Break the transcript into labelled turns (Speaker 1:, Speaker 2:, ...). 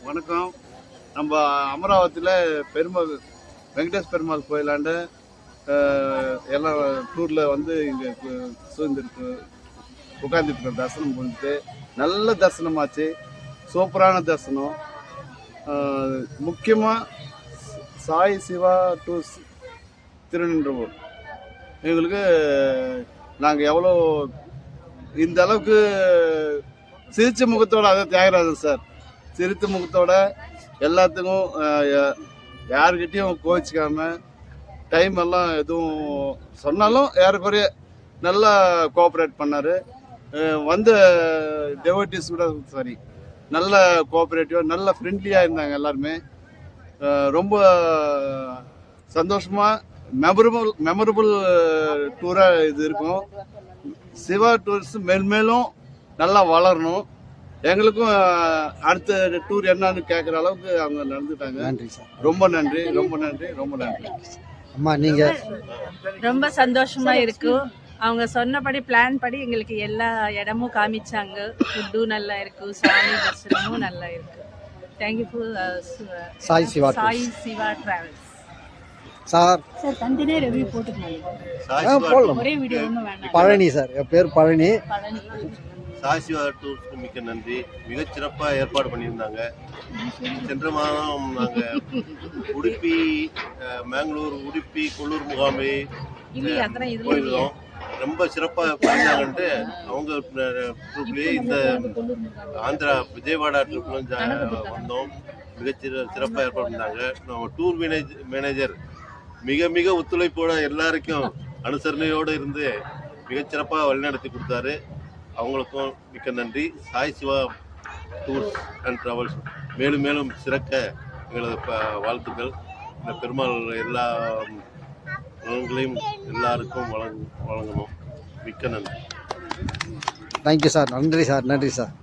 Speaker 1: வணக்கம். நம்ம அமராவதியில் வெங்கடேஷ் பெருமாள் கோயிலாண்ட எல்லாம் டூரில் வந்து இங்கே சுதந்திருக்கு உட்காந்துட்டு தரிசனம் பண்ணிட்டு நல்ல தரிசனமாச்சு. சூப்பரான தரிசனம். முக்கியமாக சாய் சிவா டூர்ஸ் திருநின்றவூர் எங்களுக்கு நாங்கள் எவ்வளோ இந்த அளவுக்கு சிரிச்ச முகத்தோட, அதை தியாகராஜன் சார் சிரித்த முகத்தோட எல்லாத்துக்கும் யாருக்கிட்டையும் கோவிச்சிக்காம டைம் எல்லாம் எதுவும் சொன்னாலும் ஏறக்குறைய நல்லா கோஆப்ரேட் பண்ணார். வந்த டெவோட்டிஸ் கூட சரி நல்ல கோஆப்ரேட்டிவாக நல்ல ஃப்ரெண்ட்லியாக இருந்தாங்க எல்லாருமே. ரொம்ப சந்தோஷமாக மெமரபுள் டூராக இது இருக்கும். சிவா டூர்ஸ் மேலும் நல்லா வளரணும். எங்களுக்கும் அடுத்த டூர் என்னன்னு கேட்குற அளவுக்கு அவங்க நடந்துட்டாங்க.
Speaker 2: நன்றி சார்.
Speaker 1: ரொம்ப நன்றி, ரொம்ப நன்றி, ரொம்ப நன்றி.
Speaker 2: அம்மா நீங்க
Speaker 3: ரொம்ப சந்தோஷமா இருக்கு. அவங்க சொன்னபடி பிளான் படி எங்களுக்கு எல்லா இடமும் காமிச்சாங்க. ஃபுட்டும் நல்லா இருக்கு, சாமி தரிசனமும் நல்லா இருக்கு. Thank you
Speaker 2: Sai Shiva
Speaker 3: travels
Speaker 2: sir.
Speaker 3: Sir தந்தினே ரிவ்யூ போட்டுக்கலாம்.
Speaker 2: போடலாம்.
Speaker 3: ஒரே வீடியோ ஒன்றும் வேண்டாம்.
Speaker 2: பழனி சார், என் பேர் பழனி.
Speaker 4: சாய் சிவா டூர்ஸ்க்கு மிக்க நன்றி. மிகச்சிறப்பாக ஏற்பாடு பண்ணியிருந்தாங்க. சென்ற மாதம் நாங்கள் உடுப்பி, மேங்களூர், உடுப்பி, கொள்ளூர் முகாமை போயிருந்தோம். ரொம்ப சிறப்பாக பண்ணாங்கன்ட்டு அவங்க ட்ரிப்லேயே இந்த ஆந்திரா விஜயவாடா ட்ரிப்லும் வந்தோம். சிறப்பாக ஏற்பாடு பண்ணாங்க. நம்ம டூர் மேனேஜர் மிக ஒத்துழைப்போட எல்லாருக்கும் அனுசரணையோடு இருந்து மிகச்சிறப்பாக வழிநடத்தி கொடுத்தாரு. அவங்களுக்கும் மிக்க நன்றி. Sai Siva tours and travels மேலும் சிறக்க எங்களது வாழ்த்துக்கள். இந்த பெருமாள் எல்லா நலன்களையும் எல்லாருக்கும் வழங்கணும். மிக்க நன்றி.
Speaker 2: Thank you sir. நன்றி சார்.